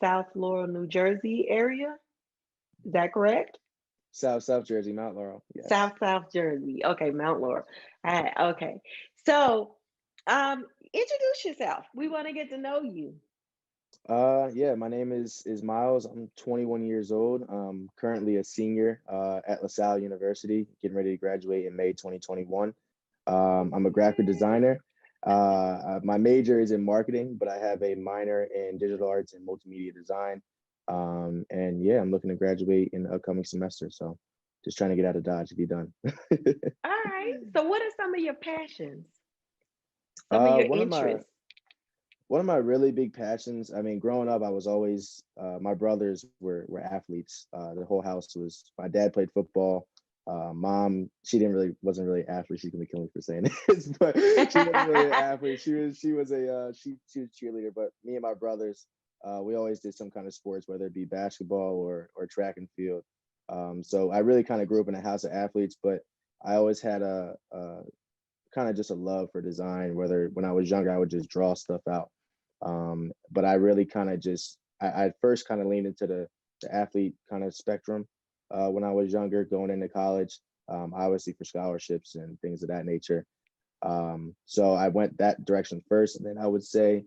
South Laurel, New Jersey area. Is that correct? South Jersey, Mount Laurel. Yes. South Jersey. Okay, Mount Laurel. Okay. So, introduce yourself. We want to get to know you. Yeah, my name is Miles. I'm 21 years old. Currently a senior at LaSalle University, getting ready to graduate in May 2021. I'm a graphic designer. My major is in marketing, but I have a minor in digital arts and multimedia design. And yeah, I'm looking to graduate in the upcoming semester. So just trying to get out of Dodge to be done. All right. So, what are some of your passions? Some of uh, your one of my interests? One of my really big passions, I mean, growing up, I was always, my brothers were athletes. The whole house was, my dad played football. Mom, she wasn't really an athlete. She's gonna kill me for saying this, but she wasn't really an athlete. She was a cheerleader. But me and my brothers, we always did some kind of sports, whether it be basketball or track and field. So I really kind of grew up in a house of athletes, but I always had a kind of just a love for design. Whether when I was younger, I would just draw stuff out. But I really kind of I first kind of leaned into the athlete kind of spectrum when I was younger, going into college, obviously for scholarships and things of that nature. So I went that direction first, and then I would say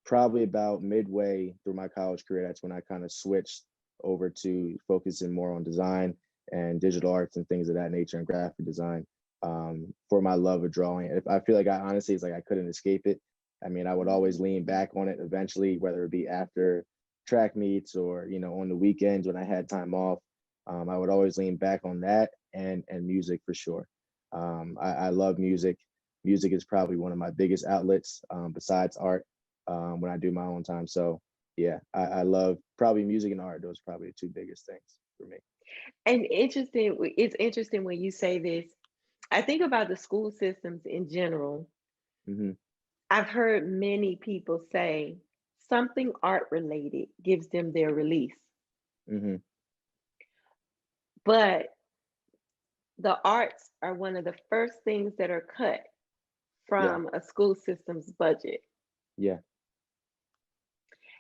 probably about midway through my college career, that's when I kind of switched over to focusing more on design and digital arts and things of that nature and graphic design for my love of drawing. If I feel like I honestly, it's like I couldn't escape it. I mean, I would always lean back on it eventually, whether it be after track meets or, on the weekends when I had time off. I would always lean back on that and music for sure. I love music. Music is probably one of my biggest outlets besides art when I do my own time. So yeah, I love probably music and art. Those are probably the two biggest things for me. And interesting, it's interesting when you say this. I think about the school systems in general. Hmm. I've heard many people say something art related gives them their release, Hmm. but the arts are one of the first things that are cut Yeah, from a school system's budget. yeah,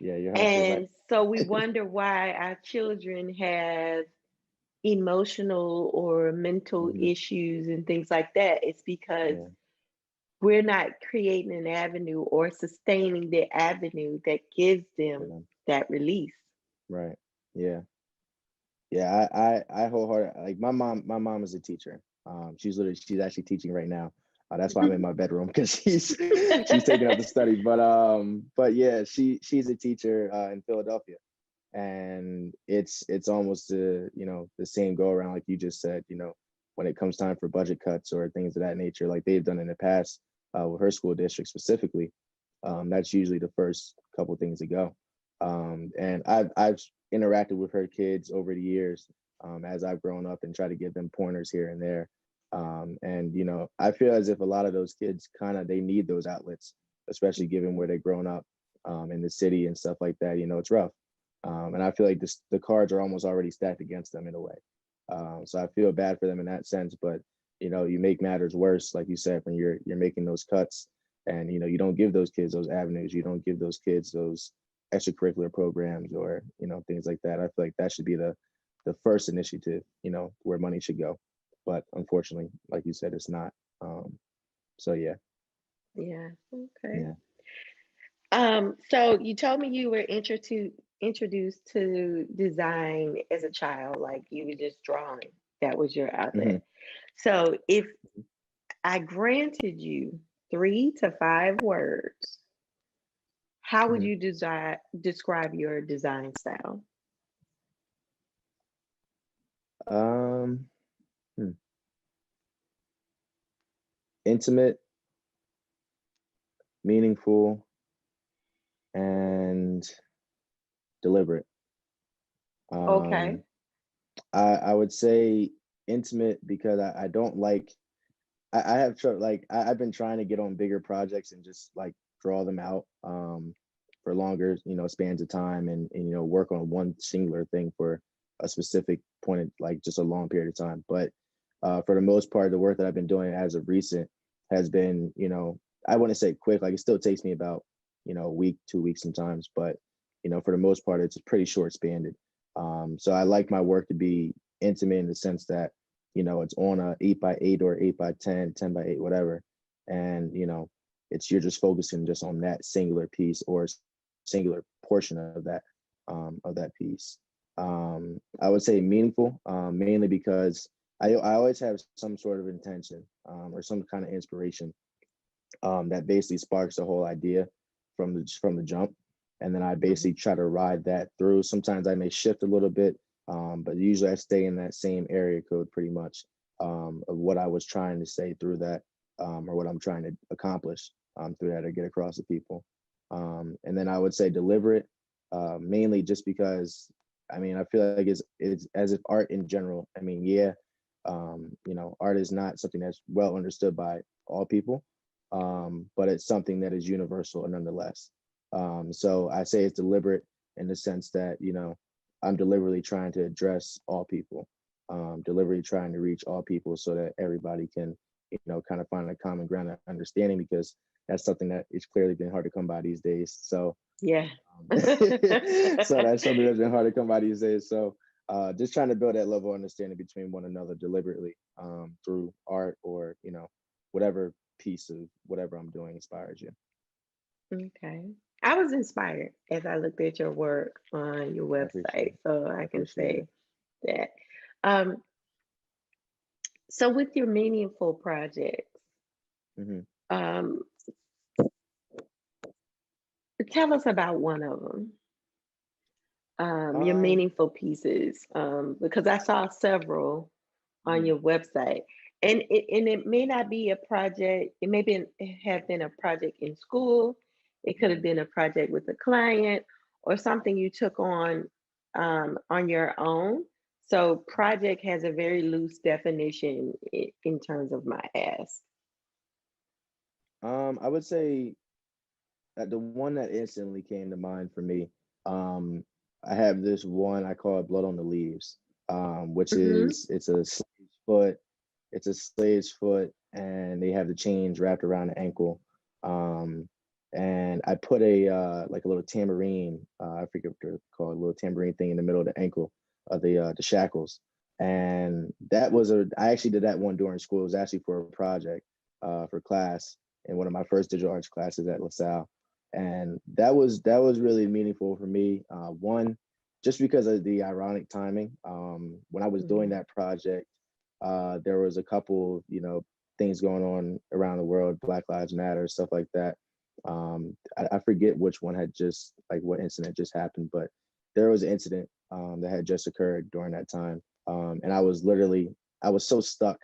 yeah. You're 100% right. And so we wonder why our children have emotional or mental Hmm. issues and things like that. It's because Yeah, we're not creating an avenue or sustaining the avenue that gives for them them. that release. Right. Yeah. Yeah, I wholeheartedly like my mom is a teacher. She's actually teaching right now. That's why I'm in my bedroom because she's taking up the study. But yeah, she's a teacher in Philadelphia, and it's almost the same go around like you just said. When it comes time for budget cuts or things of that nature, like they've done in the past with her school district specifically, that's usually the first couple things to go. And I've interacted with her kids over the years as I've grown up and try to give them pointers here and there. And I feel as if a lot of those kids kind of they need those outlets, especially given where they've grown up in the city and stuff like that. It's rough, and I feel like the cards are almost already stacked against them in a way. So I feel bad for them in that sense. But you make matters worse, like you said, when you're making those cuts, and you don't give those kids those avenues. You don't give those kids those extracurricular programs or things like that. I feel like that should be the first initiative, where money should go. But unfortunately, like you said, it's not. So yeah, Yeah. Okay. yeah. So you told me you were introduced to design as a child, like you were just drawing. That was your Hmm. outlet. So if I granted you 3 to 5 words, how would Hmm. you describe your design style? Um, hmm. Intimate, meaningful, and deliberate. Okay. Um, I would say intimate because I don't like I have like I've been trying to get on bigger projects and just like draw them out for longer spans of time and work on one singular thing for a specific point of like just a long period of time. But for the most part, the work that I've been doing as of recent has been I wouldn't say quick, like it still takes me about a week, 2 weeks sometimes, but for the most part, it's pretty short spanned. So I like my work to be intimate in the sense that, it's on a 8x8 or 8x10, 10x8, whatever. And, you're just focusing just on that singular piece or singular portion of that piece. I would say meaningful, mainly because I always have some sort of intention, or some kind of inspiration, that basically sparks the whole idea from the jump, and then I Mhm. basically try to ride that through. Sometimes I may shift a little bit, but usually I stay in that same area code pretty much, of what I was trying to say through that, or what I'm trying to accomplish, through that or get across to people. And then I would say deliberate, mainly just because I feel like it's as if art in general. Yeah, art is not something that's well understood by all people, but it's something that is universal nonetheless. So I say it's deliberate in the sense that, I'm deliberately trying to address all people, deliberately trying to reach all people so that everybody can, kind of find a common ground of understanding, because that's something that it's clearly been hard to come by these days. So, Yeah. so that's something that's been hard to come by these days. So, just trying to build that level of understanding between one another deliberately, through art, or whatever piece of whatever I'm doing inspires you. Okay. I was inspired as I looked at your work on your I appreciate website, it. so I I can appreciate say it. that. Um, so with your meaningful projects, Hmm. um, tell us about one of them. Your Um, meaningful pieces, because I saw several on mhm, your website, and it may not be a project. It may be have been a project in school. It could have mhm. been a project with a client or something you took on your own. So project has a very loose definition in terms of my ask. I would say that the one that instantly came to mind for me, um, I have this one I call it "Blood on the Leaves," which Mm-hmm. is it's a slave's foot. It's a slave's foot, and they have the chains wrapped around the ankle. Um, and I put a like a little tambourine, I forget what they're called, a little tambourine thing in the middle of the ankle of the shackles. And that was I actually did that one during school. It was actually for a project, for class in one of my first digital arts classes at LaSalle, and that was really meaningful for me. One, just because of the ironic timing. When I was doing Mm-hmm. that project, there was a couple, things going on around the world, Black Lives Matter, stuff like that. I forget which one had just like what incident just happened, but there was an incident, that had just occurred during that time, and I was so stuck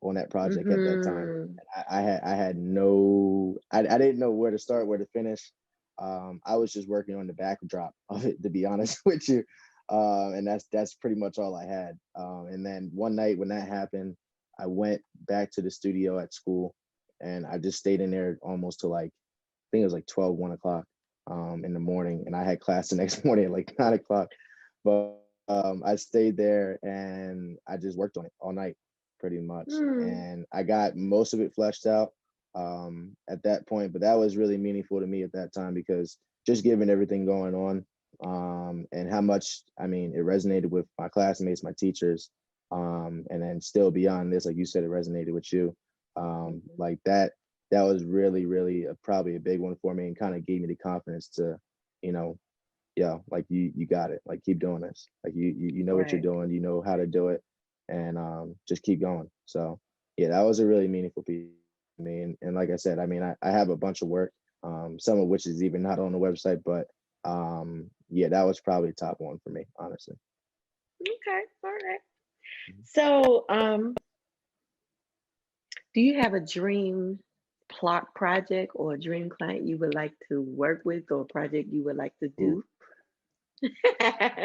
on that project at that time. Mm-hmm. I had no, I didn't know where to start, where to finish. I was just working on the backdrop of it, to be honest with you. And that's pretty much all I had. And then one night when that happened, I went back to the studio at school, and I just stayed in there almost to like, I think it was like 12, 1 o'clock, in the morning. And I had class the next morning at like 9 o'clock. But I stayed there and I just worked on it all night pretty much. Mm-hmm. And I got most of it fleshed out, at that point. But that was really meaningful to me at that time, because just given everything going on, and how much, it resonated with my classmates, my teachers, and then still beyond this, like you said, it resonated with you. Like that was really, really probably a big one for me, and kind of gave me the confidence to, you know, yeah, like you got it. Like keep doing this. Like you know what you're Right. doing. You know how to do it, and just keep going. So yeah, that was a really meaningful piece to me. And like I said, I have a bunch of work, some of which is even not on the website, but yeah, that was probably top one for me, honestly. Okay. All right. Mhm. So, do you have a dream plot project or a dream client you would like to work with or a project you would like to Ooh. do?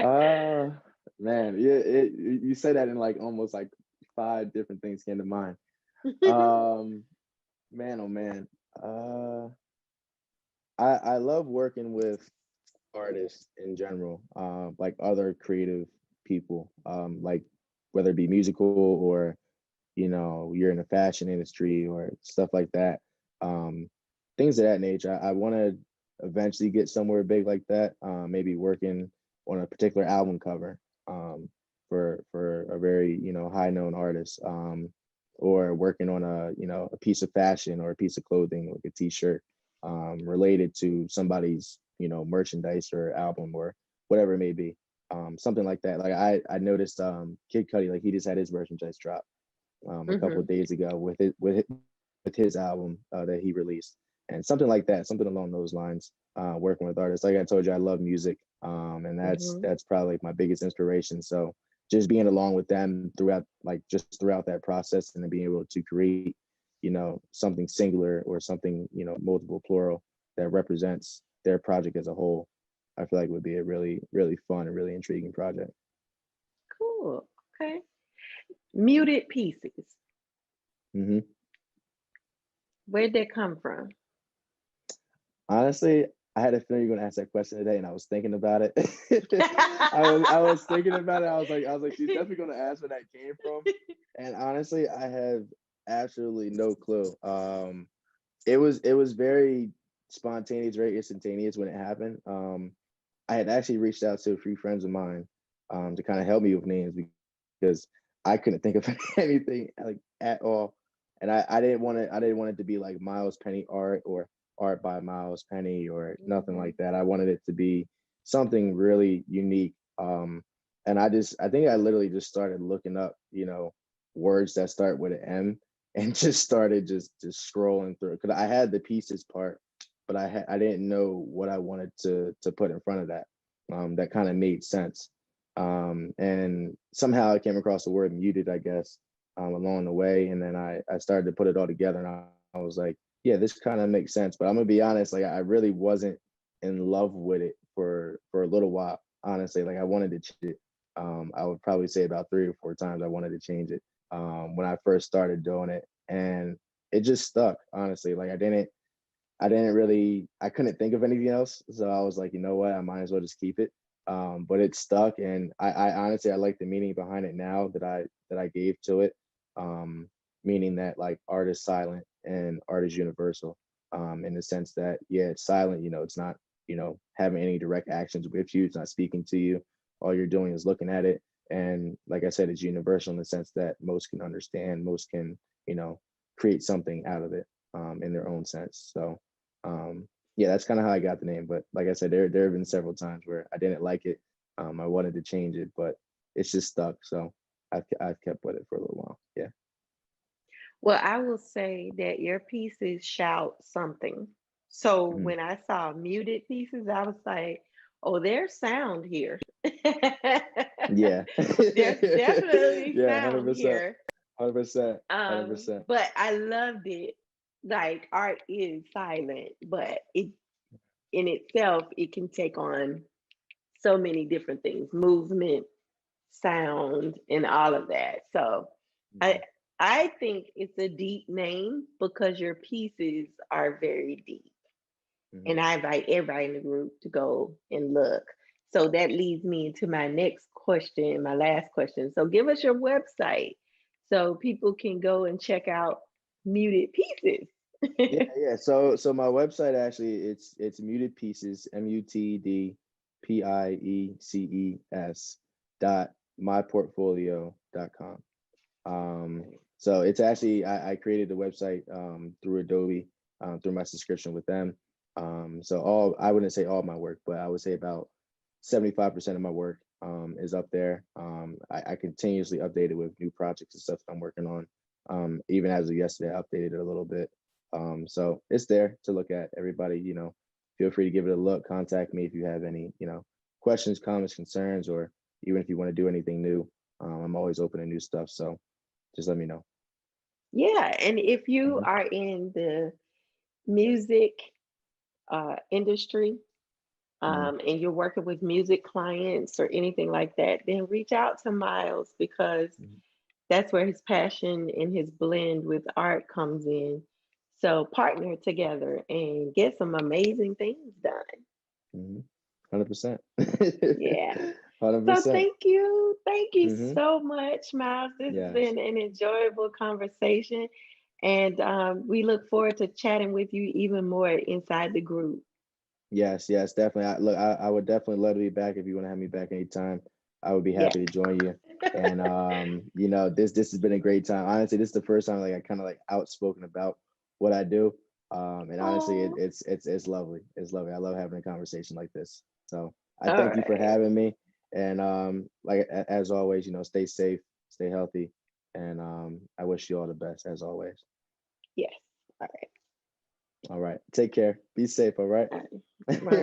Uh Man, yeah, you say that in like almost like five different things came to mind. Um, Man, oh man. Uh I love working with artists in general, like other creative people, like whether it be musical, or you're in the fashion industry or stuff like that, um, things of that nature. I want to. eventually get somewhere big like that. Maybe working on a particular album cover for a very, high known artist, or working on a piece of fashion or a piece of clothing, like a t-shirt, related to somebody's, merchandise or album or whatever it may be. Something like that. Like I noticed Kid Cudi, like he just had his merchandise drop a couple Mm-hmm. of days ago with his album that he released, and something like that, something along those lines. Working with artists, like I told you, I love music, and Mm-hmm. that's probably my biggest inspiration. So just being along with them throughout, like just throughout that process, and then being able to create, something singular or something, multiple plural that represents their project as a whole, I feel like would be a really, really fun and really intriguing project. Cool. Okay. Muted pieces. Hmm. Where'd that come from? Honestly, I had a feeling you were gonna ask that question today, and I was thinking about it. I was thinking about it. I was like, she's definitely gonna ask where that came from. And honestly, I have absolutely no clue. It was very spontaneous, very instantaneous when it happened. I had actually reached out to a few friends of mine, to kind of help me with names because I couldn't think of anything like at all, and I didn't want it to be like Miles Penny art or art by Miles Penny or nothing Mhm. like that. I wanted it to be something really unique. And I think I literally just started looking up, words that start with an M, and just started just scrolling through because I had the pieces part, but I didn't know what I wanted to put in front of that. That kind of made sense. And somehow I came across the word muted, I guess, along the way, and then I started to put it all together, and I was like, yeah, this kind of makes sense. But I'm gonna be honest, like I really wasn't in love with it for a little while. Honestly, like I wanted to change it. I would probably say about 3 or 4 times I wanted to change it, when I first started doing it, and it just stuck. Honestly, like I couldn't think of anything else. So I was like, you know what, I might as well just keep it. But it stuck, and I honestly I like the meaning behind it now that I gave to it. Um, Meaning that like art is silent and art is universal. In the sense that yeah, it's silent. It's not having any direct actions with you. It's not speaking to you. All you're doing is looking at it. And like I said, it's universal in the sense that most can understand, most can create something out of it, in their own sense. So yeah, that's kind of how I got the name. But like I said, there have been several times where I didn't like it. I wanted to change it, but it's just stuck. So I've kept with it for a little while. Yeah. Well, I will say that your pieces shout something. So Mhm. when I saw muted pieces, I was like, oh, there's sound here. Yeah. There's definitely Yeah. hundred sound percent. here. 100%. 100%. But I loved it. Like art is silent, but it in itself, it can take on so many different things, movement, sound, and all of that. So I Mhm. I think it's a deep name because your pieces are very deep. Mhm. And I invite everybody in the group to go and look. So that leads me into my next question, my last question. So give us your website so people can go and check out muted pieces. Yeah, yeah. So my website actually it's muted pieces, MUTDPIECES .myportfolio.com. So it's actually I created the website through Adobe, through my subscription with them. So I wouldn't say all my work, but I would say about 75% of my work is up there. I continuously update it with new projects and stuff that I'm working on. Even as of yesterday, I updated it a little bit. So it's there to look at. Everybody, feel free to give it a look. Contact me if you have any, questions, comments, concerns, or even if you want to do anything new. I'm always open to new stuff. So just let me know. Yeah, and if you Mhm. are in the music industry, Mhm. and you're working with music clients or anything like that, then reach out to Miles because Mhm. that's where his passion and his blend with art comes in. So partner together and get some amazing things done. Mhm. 100%. Yeah. So 100%. thank you. Thank you Mhm. so much, Miles. This has Yes. been an enjoyable conversation. And we look forward to chatting with you even more inside the group. Yes, yes, definitely. I would definitely love to be back if you want to have me back anytime. I would be Yes. happy to join you. And this has been a great time. Honestly, this is the first time like I kind of like outspoken about what I do. And honestly, Oh, it's lovely. It's lovely. I love having a conversation like this. So I all thank you for right. having me. And as always, stay safe, stay healthy, and I wish you all the best as always. Yes. All All right, take care. Be safe. All right. right. All right.